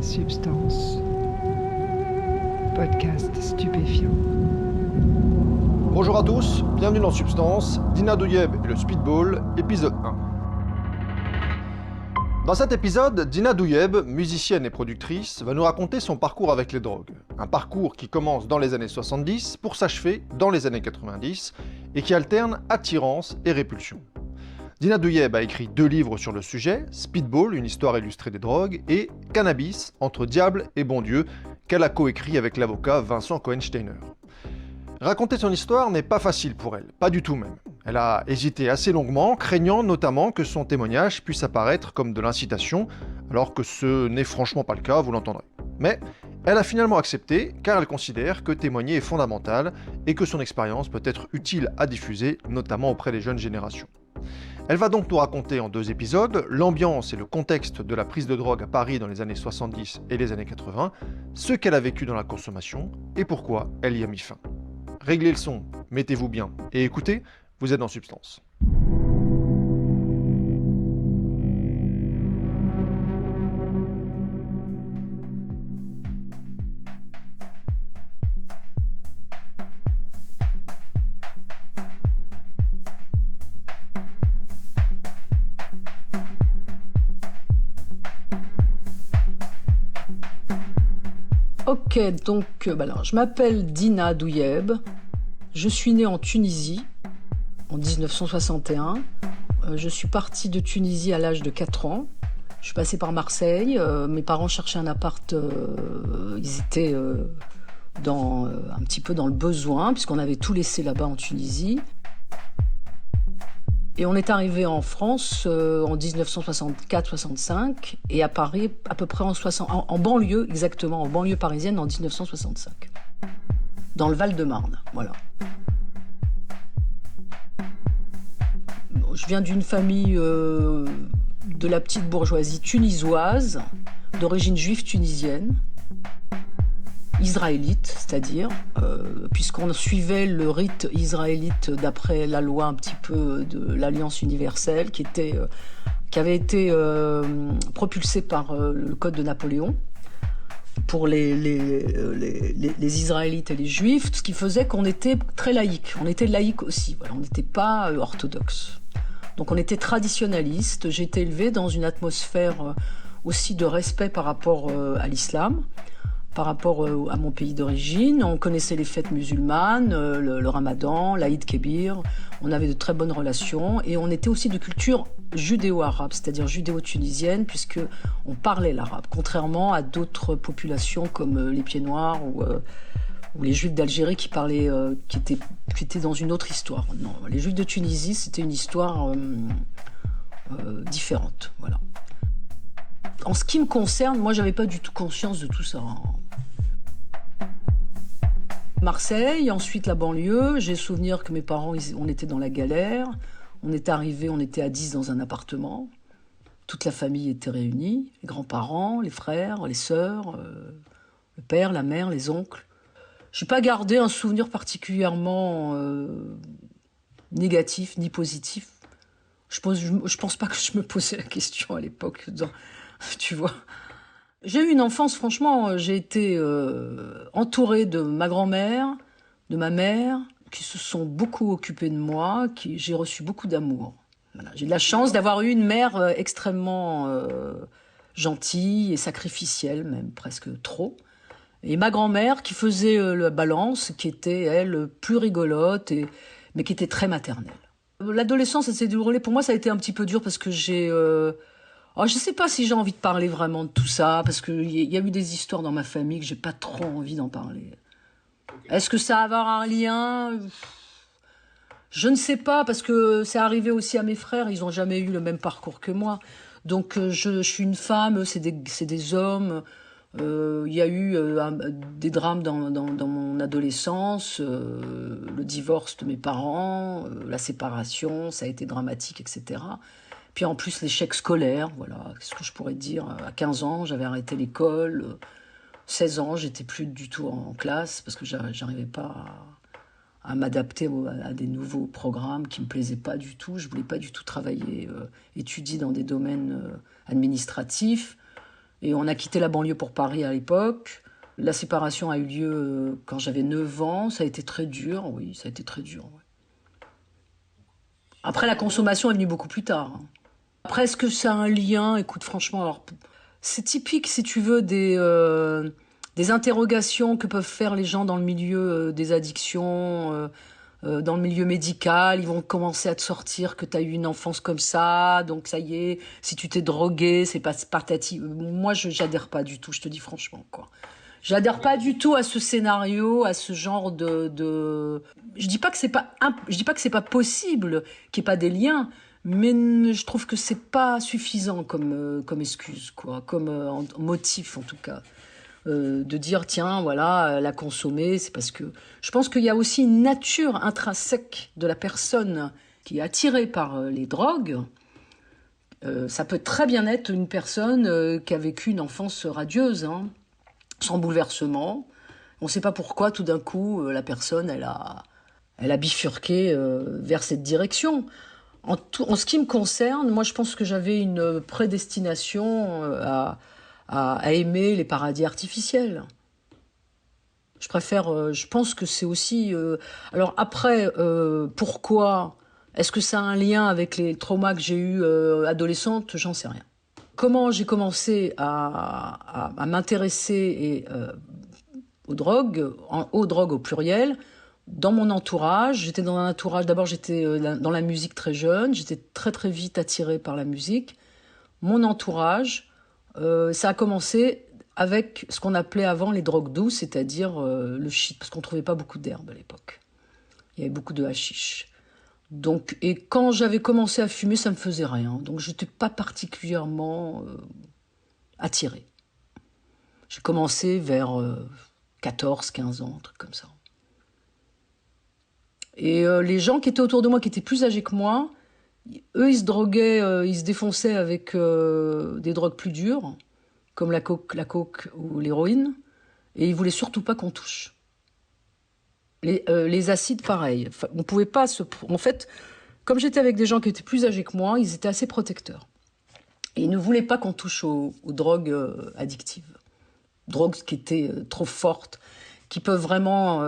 Substance. Podcast stupéfiant. Bonjour à tous, bienvenue dans Substance, Dina Douyeb et le Speedball, épisode 1. Dans cet épisode, Dina Douyeb, musicienne et productrice, va nous raconter son parcours avec les drogues. Un parcours qui commence dans les années 70 pour s'achever dans les années 90 et qui alterne attirance et répulsion. Dina Douyeb a écrit 2 livres sur le sujet, Speedball, une histoire illustrée des drogues, et Cannabis, entre diable et bon Dieu, qu'elle a coécrit avec l'avocat Vincent Cohen-Steiner. Raconter son histoire n'est pas facile pour elle, pas du tout même. Elle a hésité assez longuement, craignant notamment que son témoignage puisse apparaître comme de l'incitation, alors que ce n'est franchement pas le cas, vous l'entendrez. Mais elle a finalement accepté, car elle considère que témoigner est fondamental et que son expérience peut être utile à diffuser, notamment auprès des jeunes générations. Elle va donc nous raconter en 2 épisodes l'ambiance et le contexte de la prise de drogue à Paris dans les années 70 et les années 80, ce qu'elle a vécu dans la consommation et pourquoi elle y a mis fin. Réglez le son, mettez-vous bien et écoutez, vous êtes dans Substance. Ok, donc alors, je m'appelle Dina Douyeb, je suis née en Tunisie en 1961. Je suis partie de Tunisie à l'âge de 4 ans. Je suis passée par Marseille, mes parents cherchaient un appart, ils étaient un petit peu dans le besoin, puisqu'on avait tout laissé là-bas en Tunisie. Et on est arrivé en France en 1964-65 et à Paris à peu près en banlieue, exactement, en banlieue parisienne en 1965. Dans le Val-de-Marne, voilà. Je viens d'une famille de la petite bourgeoisie tunisoise, d'origine juive tunisienne, israélite, c'est-à-dire, puisqu'on suivait le rite israélite d'après la loi un petit peu de l'Alliance universelle qui avait été propulsée par le Code de Napoléon pour les Israélites et les Juifs, ce qui faisait qu'on était très laïque. On était laïque aussi, voilà, on n'était pas orthodoxe. Donc on était traditionnaliste. J'ai été élevée dans une atmosphère aussi de respect par rapport à l'islam, par rapport à mon pays d'origine. On connaissait les fêtes musulmanes, le ramadan, l'Aïd Kébir. On avait de très bonnes relations et on était aussi de culture judéo-arabe, c'est-à-dire judéo-tunisienne, puisqu'on parlait l'arabe, contrairement à d'autres populations comme les Pieds-Noirs ou les Juifs d'Algérie qui étaient dans une autre histoire. Non, les Juifs de Tunisie, c'était une histoire différente, voilà. En ce qui me concerne, moi, j'avais pas du tout conscience de tout ça. Marseille, ensuite la banlieue. J'ai souvenir que mes parents, on était dans la galère. On est arrivés, on était à 10 dans un appartement. Toute la famille était réunie. Les grands-parents, les frères, les sœurs, le père, la mère, les oncles. Je n'ai pas gardé un souvenir particulièrement négatif ni positif. Je pense pas que je me posais la question à l'époque. Tu vois. J'ai eu une enfance, franchement, j'ai été entourée de ma grand-mère, de ma mère, qui se sont beaucoup occupées de moi, j'ai reçu beaucoup d'amour. Voilà. J'ai de la chance d'avoir eu une mère extrêmement gentille et sacrificielle, même presque trop. Et ma grand-mère qui faisait la balance, qui était, elle, plus rigolote, mais qui était très maternelle. L'adolescence, ça s'est déroulé, pour moi, ça a été un petit peu dur parce que je sais pas si j'ai envie de parler vraiment de tout ça, parce qu'il y a eu des histoires dans ma famille que j'ai pas trop envie d'en parler. Est-ce que ça va avoir un lien ? Je ne sais pas, parce que c'est arrivé aussi à mes frères, ils ont jamais eu le même parcours que moi. Donc je suis une femme, c'est des hommes. Il y a eu des drames dans mon adolescence, le divorce de mes parents, la séparation, ça a été dramatique, etc. Puis en plus l'échec scolaire, voilà, qu'est-ce que je pourrais dire. À 15 ans, j'avais arrêté l'école. 16 ans, j'étais plus du tout en classe parce que j'arrivais pas à m'adapter à des nouveaux programmes qui me plaisaient pas du tout. Je voulais pas du tout travailler, étudier dans des domaines administratifs. Et on a quitté la banlieue pour Paris à l'époque. La séparation a eu lieu quand j'avais 9 ans. Ça a été très dur, oui, ça a été très dur. Ouais. Après, la consommation est venue beaucoup plus tard. Hein. Après, est-ce que ça a un lien? Écoute, franchement, alors, c'est typique, si tu veux, des interrogations que peuvent faire les gens dans le milieu des addictions, dans le milieu médical. Ils vont commencer à te sortir que tu as eu une enfance comme ça, donc ça y est, si tu t'es drogué, c'est pas partati. Moi, j'adhère pas du tout, je te dis franchement, quoi. J'adhère pas du tout à ce scénario, à ce genre de... Je dis pas que c'est pas je dis pas que c'est pas possible qu'il y ait pas des liens, mais je trouve que c'est pas suffisant comme excuse, quoi, comme motif en tout cas. De dire tiens voilà la consommer, c'est parce que je pense qu'il y a aussi une nature intrinsèque de la personne qui est attirée par les drogues. Ça peut très bien être une personne qui a vécu une enfance radieuse, hein, sans bouleversement. On ne sait pas pourquoi tout d'un coup la personne elle a bifurqué vers cette direction. En ce qui me concerne, moi je pense que j'avais une prédestination à aimer les paradis artificiels. Je pense que c'est aussi... alors après, pourquoi? Est-ce que ça a un lien avec les traumas que j'ai eus adolescente? J'en sais rien. Comment j'ai commencé à m'intéresser aux drogues au pluriel, dans mon entourage. J'étais dans un entourage, d'abord j'étais dans la musique très jeune, j'étais très très vite attirée par la musique. Mon entourage, ça a commencé avec ce qu'on appelait avant les drogues douces, c'est-à-dire le shit, parce qu'on ne trouvait pas beaucoup d'herbe à l'époque. Il y avait beaucoup de hashish. Donc, et quand j'avais commencé à fumer, ça me faisait rien. Donc, je n'étais pas particulièrement attirée. J'ai commencé vers 14, 15 ans, un truc comme ça. Et les gens qui étaient autour de moi, qui étaient plus âgés que moi, eux, ils se droguaient, ils se défonçaient avec des drogues plus dures, comme la coke ou l'héroïne, et ils voulaient surtout pas qu'on touche. Les acides, pareil. Enfin, on pouvait pas se... En fait, comme j'étais avec des gens qui étaient plus âgés que moi, ils étaient assez protecteurs. Et ils ne voulaient pas qu'on touche aux drogues addictives. Drogues qui étaient trop fortes, qui peuvent vraiment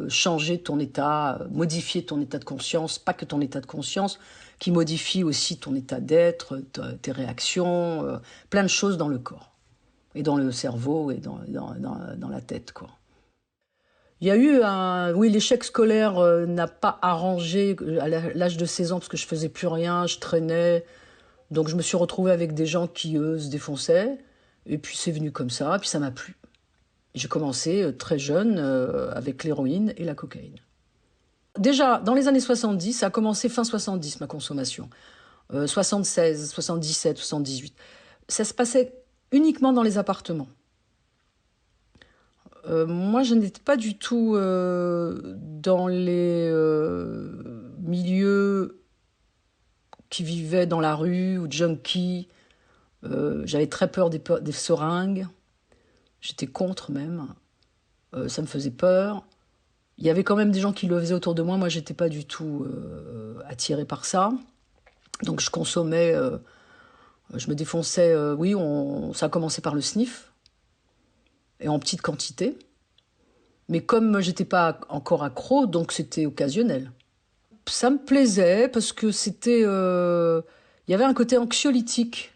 changer ton état, modifier ton état de conscience, pas que ton état de conscience, qui modifie aussi ton état d'être, tes réactions, plein de choses dans le corps, et dans le cerveau, et dans la tête, quoi. Il y a eu oui, l'échec scolaire n'a pas arrangé à l'âge de 16 ans, parce que je faisais plus rien, je traînais, donc je me suis retrouvée avec des gens qui, eux, se défonçaient, et puis c'est venu comme ça, puis ça m'a plu. J'ai commencé très jeune avec l'héroïne et la cocaïne. Déjà, dans les années 70, ça a commencé fin 70, ma consommation. 76, 77, 78. Ça se passait uniquement dans les appartements. Moi, je n'étais pas du tout dans les milieux qui vivaient dans la rue ou de junkies. J'avais très peur des seringues. J'étais contre même. Ça me faisait peur. Il y avait quand même des gens qui le faisaient autour de moi. Moi, j'étais pas du tout attirée par ça. Donc, je consommais, je me défonçais. Oui, ça a commencé par le sniff, et en petite quantité. Mais comme j'étais pas encore accro, donc c'était occasionnel. Ça me plaisait parce que c'était... il y avait un côté anxiolytique.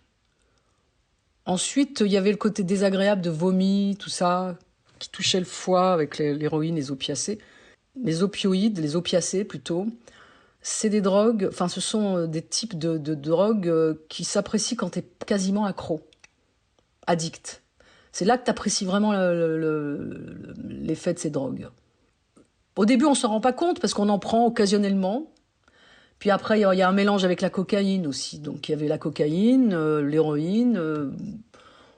Ensuite, il y avait le côté désagréable de vomi, tout ça, qui touchait le foie avec l'héroïne, les opiacés. Les opioïdes, les opiacés plutôt, c'est des drogues, enfin ce sont des types de drogues qui s'apprécient quand tu es quasiment accro, addict. C'est là que tu apprécies vraiment l'effet de ces drogues. Au début, on ne s'en rend pas compte parce qu'on en prend occasionnellement. Puis après, il y a un mélange avec la cocaïne aussi. Donc il y avait la cocaïne, l'héroïne.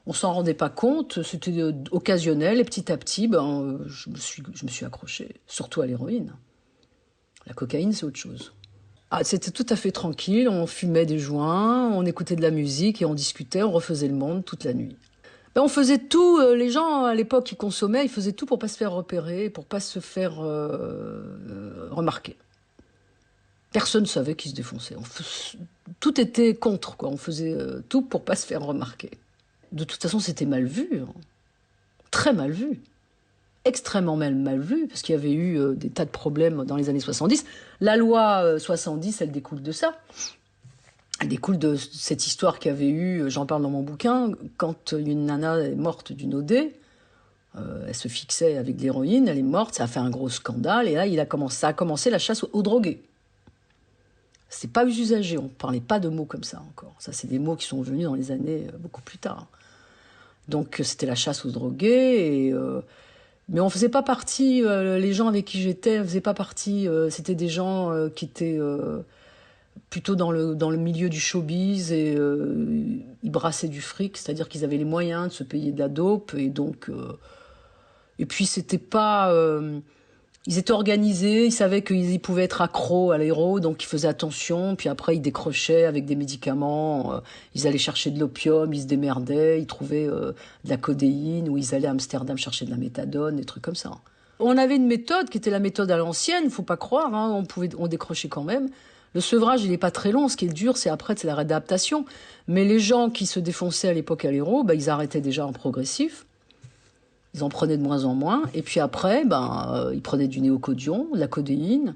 On s'en rendait pas compte, c'était occasionnel. Et petit à petit, je me suis accrochée, surtout à l'héroïne. La cocaïne, c'est autre chose. Ah, c'était tout à fait tranquille. On fumait des joints, on écoutait de la musique et on discutait, on refaisait le monde toute la nuit. On faisait tout, les gens à l'époque qui consommaient, ils faisaient tout pour pas se faire repérer, pour pas se faire remarquer. Personne ne savait qui se défonçait. Tout était contre, quoi. On faisait tout pour pas se faire remarquer. De toute façon, c'était mal vu, hein. Très mal vu. Extrêmement mal vu, parce qu'il y avait eu des tas de problèmes dans les années 70. La loi 70, elle découle de ça. Elle découle de cette histoire qu'il y avait eu, j'en parle dans mon bouquin, quand une nana est morte d'une OD, elle se fixait avec de l'héroïne, elle est morte, ça a fait un gros scandale, et là, ça a commencé la chasse aux drogués. C'est pas usagé, on parlait pas de mots comme ça encore. Ça, c'est des mots qui sont venus dans les années beaucoup plus tard. Donc, c'était la chasse aux drogués, mais on faisait pas partie, les gens avec qui j'étais, faisaient pas partie, c'était des gens qui étaient plutôt dans le milieu du showbiz, et ils brassaient du fric, c'est-à-dire qu'ils avaient les moyens de se payer de la dope, et donc... et puis, c'était pas... ils étaient organisés, ils savaient qu'ils pouvaient être accros à l'héros, donc ils faisaient attention, puis après, ils décrochaient avec des médicaments, ils allaient chercher de l'opium, ils se démerdaient, ils trouvaient de la codéine, ou ils allaient à Amsterdam chercher de la méthadone, des trucs comme ça. On avait une méthode qui était la méthode à l'ancienne, faut pas croire, hein, on décrochait quand même. Le sevrage, il est pas très long. Ce qui est dur, c'est la réadaptation. Mais les gens qui se défonçaient à l'époque à l'héros, ils arrêtaient déjà en progressif. Ils en prenaient de moins en moins. Et puis après, ils prenaient du néocodion, de la codéine,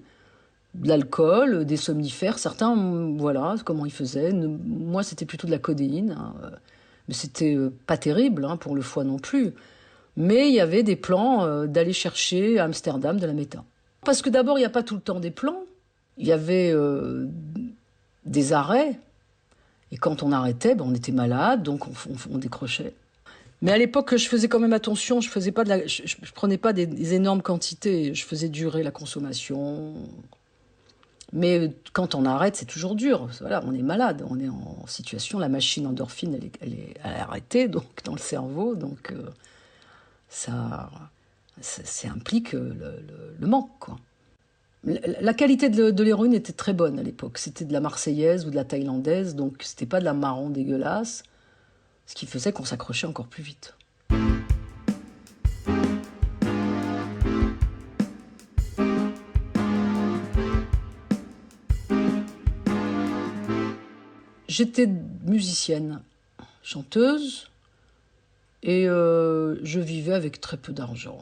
de l'alcool, des somnifères. Certains, voilà comment ils faisaient. Moi, c'était plutôt de la codéine, hein. Mais c'était pas terrible, hein, pour le foie non plus. Mais il y avait des plans d'aller chercher à Amsterdam de la méta. Parce que d'abord, il n'y a pas tout le temps des plans. Il y avait des arrêts, et quand on arrêtait, on était malade, donc on décrochait. Mais à l'époque, je faisais quand même attention, je prenais pas des énormes quantités, je faisais durer la consommation. Mais quand on arrête, c'est toujours dur. Voilà, on est malade, on est en situation, la machine endorphine, elle est arrêtée, donc dans le cerveau, donc ça implique le manque, quoi. La qualité de l'héroïne était très bonne à l'époque. C'était de la marseillaise ou de la thaïlandaise, donc c'était pas de la marron dégueulasse, ce qui faisait qu'on s'accrochait encore plus vite. J'étais musicienne, chanteuse, et je vivais avec très peu d'argent.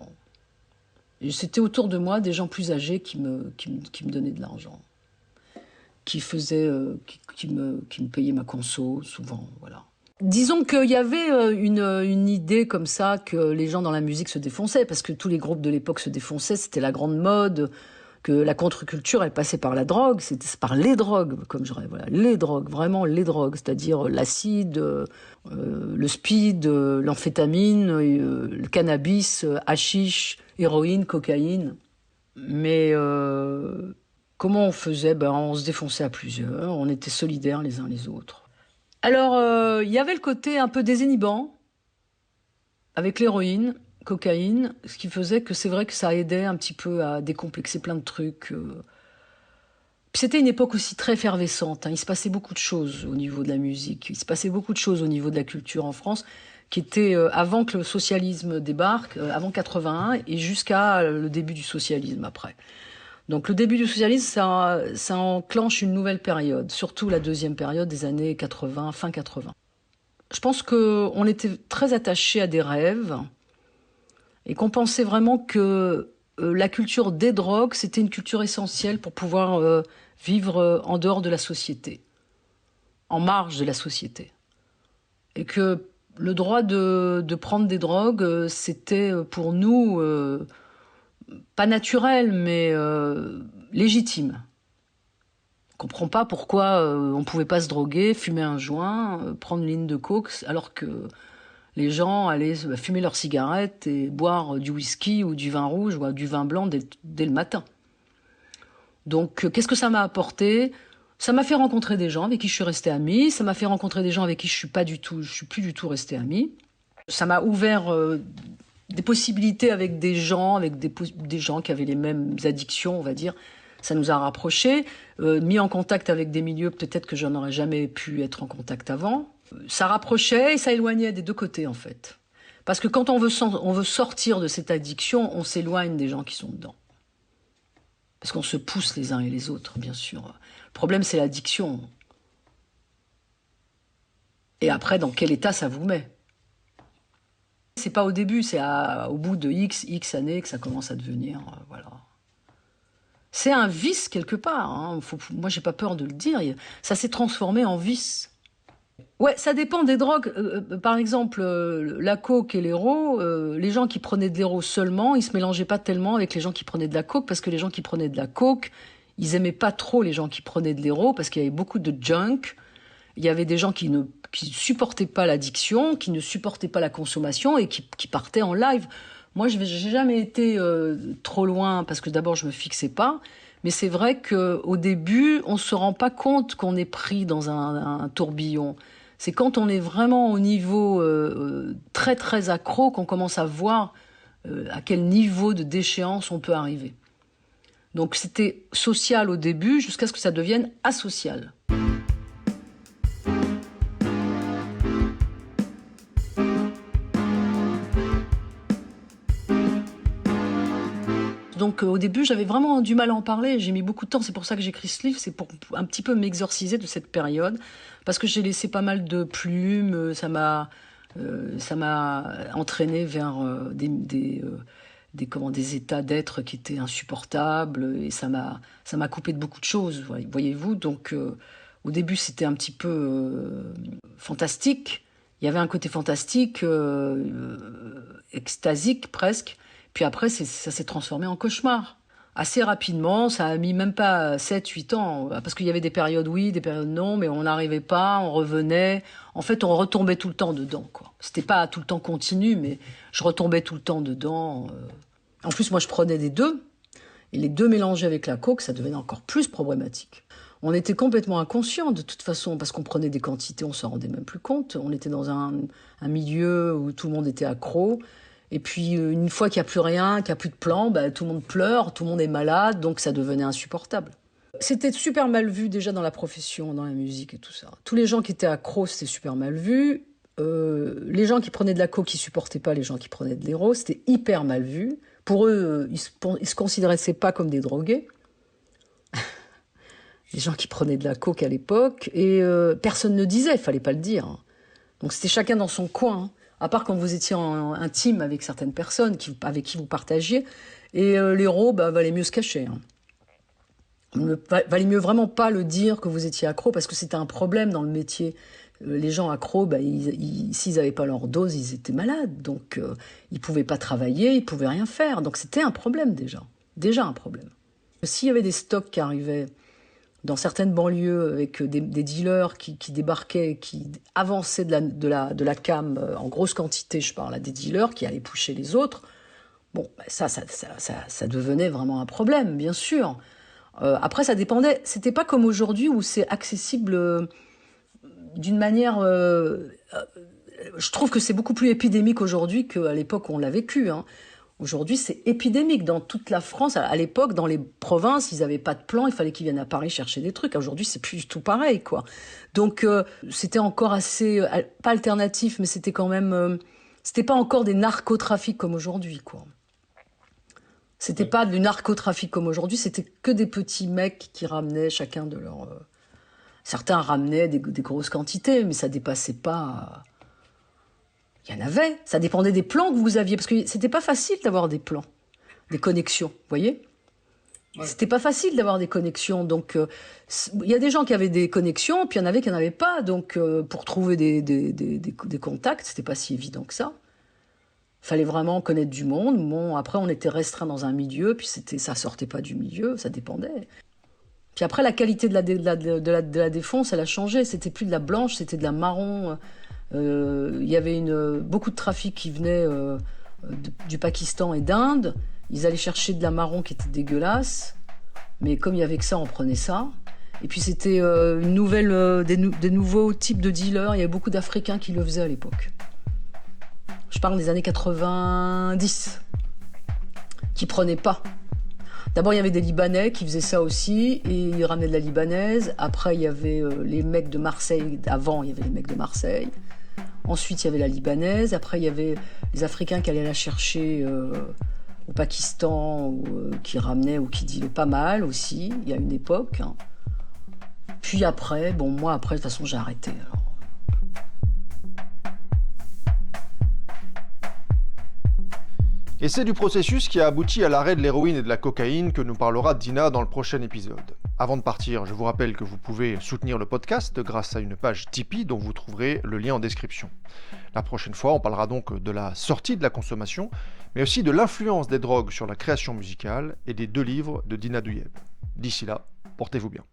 Et c'était autour de moi des gens plus âgés qui me donnaient de l'argent, qui me payaient ma conso, souvent, voilà. Disons qu'il y avait une idée comme ça que les gens dans la musique se défonçaient, parce que tous les groupes de l'époque se défonçaient, c'était la grande mode, que la contre-culture, elle passait par la drogue, c'était par les drogues, comme je dirais, voilà, les drogues, vraiment les drogues, c'est-à-dire l'acide, le speed, l'amphétamine, le cannabis, hashish, héroïne, cocaïne. Mais comment on faisait ? On se défonçait à plusieurs, on était solidaires les uns les autres. Alors, il y avait le côté un peu désinhibant, avec l'héroïne, cocaïne, ce qui faisait que c'est vrai que ça aidait un petit peu à décomplexer plein de trucs. Puis c'était une époque aussi très effervescente, hein. Il se passait beaucoup de choses au niveau de la musique, il se passait beaucoup de choses au niveau de la culture en France, qui était avant que le socialisme débarque, avant 81, et jusqu'à le début du socialisme après. Donc le début du socialisme, ça enclenche une nouvelle période, surtout la deuxième période des années 80, fin 80. Je pense qu'on était très attachés à des rêves, et qu'on pensait vraiment que la culture des drogues, c'était une culture essentielle pour pouvoir vivre en dehors de la société, en marge de la société. Et que le droit de prendre des drogues, c'était pour nous pas naturel, mais légitime. On ne comprend pas pourquoi on ne pouvait pas se droguer, fumer un joint, prendre une ligne de coke, alors que les gens allaient fumer leurs cigarettes et boire du whisky ou du vin rouge ou du vin blanc dès le matin. Donc, qu'est-ce que ça m'a apporté ? Ça m'a fait rencontrer des gens avec qui je suis restée amie. Ça m'a fait rencontrer des gens avec qui je suis plus du tout restée amie. Ça m'a ouvert des possibilités avec des gens qui avaient les mêmes addictions, on va dire. Ça nous a rapprochés, mis en contact avec des milieux peut-être que je n'aurais jamais pu être en contact avant. Ça rapprochait et ça éloignait des deux côtés, en fait. Parce que quand on veut sortir de cette addiction, on s'éloigne des gens qui sont dedans. Parce qu'on se pousse les uns et les autres, bien sûr. Le problème, c'est l'addiction. Et après, dans quel état ça vous met ? C'est pas au début, c'est au bout de X années que ça commence à devenir, voilà. C'est un vice quelque part, hein. Moi j'ai pas peur de le dire, ça s'est transformé en vice. Ouais, ça dépend des drogues. Par exemple, la coke et l'héro, les gens qui prenaient de l'héro seulement, ils se mélangeaient pas tellement avec les gens qui prenaient de la coke, parce que les gens qui prenaient de la coke, ils aimaient pas trop les gens qui prenaient de l'héro, parce qu'il y avait beaucoup de junk. Il y avait des gens qui ne supportaient pas l'addiction, qui ne supportaient pas la consommation et qui partaient en live. Moi, j'ai jamais été trop loin parce que d'abord, je me fixais pas. Mais c'est vrai qu'au début, on se rend pas compte qu'on est pris dans un tourbillon. C'est quand on est vraiment au niveau très, très accro qu'on commence à voir à quel niveau de déchéance on peut arriver. Donc, c'était social au début jusqu'à ce que ça devienne asocial. Donc au début, j'avais vraiment du mal à en parler. J'ai mis beaucoup de temps. C'est pour ça que j'écris ce livre. C'est pour un petit peu m'exorciser de cette période. Parce que j'ai laissé pas mal de plumes. Ça m'a entraîné vers des états d'être qui étaient insupportables. Et ça m'a coupé de beaucoup de choses, voyez-vous. Donc au début, c'était un petit peu fantastique. Il y avait un côté fantastique, extasique presque. Puis après, ça s'est transformé en cauchemar. Assez rapidement, ça a mis même pas 7-8 ans. Parce qu'il y avait des périodes oui, des périodes non, mais on n'arrivait pas, on revenait. En fait, on retombait tout le temps dedans, quoi. C'était pas tout le temps continu, mais je retombais tout le temps dedans. En plus, moi, je prenais des deux. Et les deux mélangés avec la coke, ça devenait encore plus problématique. On était complètement inconscients, de toute façon, parce qu'on prenait des quantités, on s'en rendait même plus compte. On était dans un milieu où tout le monde était accro. Et puis, une fois qu'il n'y a plus rien, qu'il n'y a plus de plan, tout le monde pleure, tout le monde est malade, donc ça devenait insupportable. C'était super mal vu déjà dans la profession, dans la musique et tout ça. Tous les gens qui étaient accros, c'était super mal vu. Les gens qui prenaient de la coke, qui supportaient pas les gens qui prenaient de l'héro, c'était hyper mal vu. Pour eux, ils se considéraient pas comme des drogués. Les gens qui prenaient de la coke à l'époque. Et personne ne disait, il fallait pas le dire. Donc c'était chacun dans son coin. À part quand vous étiez intime avec certaines personnes avec qui vous partagiez. Et l'héros, valait mieux se cacher. Valait mieux vraiment pas le dire que vous étiez accro, parce que c'était un problème dans le métier. Les gens accros, s'ils n'avaient pas leur dose, ils étaient malades. Donc, ils ne pouvaient pas travailler, ils ne pouvaient rien faire. Donc, c'était un problème déjà. Déjà un problème. S'il y avait des stocks qui arrivaient dans certaines banlieues avec des dealers qui débarquaient, qui avançaient de la cam en grosse quantité, je parle, à des dealers qui allaient pusher les autres, bon, ça devenait vraiment un problème, bien sûr. Après, ça dépendait. C'était pas comme aujourd'hui où c'est accessible d'une manière... je trouve que c'est beaucoup plus épidémique aujourd'hui qu'à l'époque où on l'a vécu, hein. Aujourd'hui, c'est épidémique dans toute la France. À l'époque, dans les provinces, ils n'avaient pas de plan. Il fallait qu'ils viennent à Paris chercher des trucs. Aujourd'hui, c'est plus du tout pareil, quoi. Donc, c'était encore assez... pas alternatif, mais c'était quand même... c'était pas encore des narcotrafics comme aujourd'hui, quoi. C'était pas du narcotrafic comme aujourd'hui. C'était que des petits mecs qui ramenaient chacun de leur... certains ramenaient des grosses quantités, mais ça dépassait pas... Il y en avait, ça dépendait des plans que vous aviez, parce que c'était pas facile d'avoir des plans, des connexions, vous voyez ? Ouais. C'était pas facile d'avoir des connexions, donc il y a des gens qui avaient des connexions, puis il y en avait qui n'en avaient pas, donc pour trouver des contacts, c'était pas si évident que ça. Il fallait vraiment connaître du monde. Bon, après, on était restreint dans un milieu, puis ça sortait pas du milieu, ça dépendait. Puis après, la qualité de la défonce, elle a changé, c'était plus de la blanche, c'était de la marron. Il y avait beaucoup de trafic qui venait du Pakistan et d'Inde. Ils allaient chercher de la marron qui était dégueulasse, mais comme il y avait que ça, on prenait ça. Et puis c'était des nouveaux types de dealers. Il y avait beaucoup d'Africains qui le faisaient à l'époque. Je parle des années 90, qui prenaient pas. D'abord, il y avait des Libanais qui faisaient ça aussi, et ils ramenaient de la libanaise. Après, il y avait les mecs de Marseille. Avant, il y avait les mecs de Marseille. Ensuite, il y avait la libanaise. Après, il y avait les Africains qui allaient la chercher au Pakistan, qui ramenaient ou qui dilaient pas mal aussi. Il y a une époque. Hein. Puis après, moi, de toute façon, j'ai arrêté. Alors. Et c'est du processus qui a abouti à l'arrêt de l'héroïne et de la cocaïne que nous parlera Dina dans le prochain épisode. Avant de partir, je vous rappelle que vous pouvez soutenir le podcast grâce à une page Tipeee dont vous trouverez le lien en description. La prochaine fois, on parlera donc de la sortie de la consommation, mais aussi de l'influence des drogues sur la création musicale et des 2 livres de Dina Douyeb. D'ici là, portez-vous bien.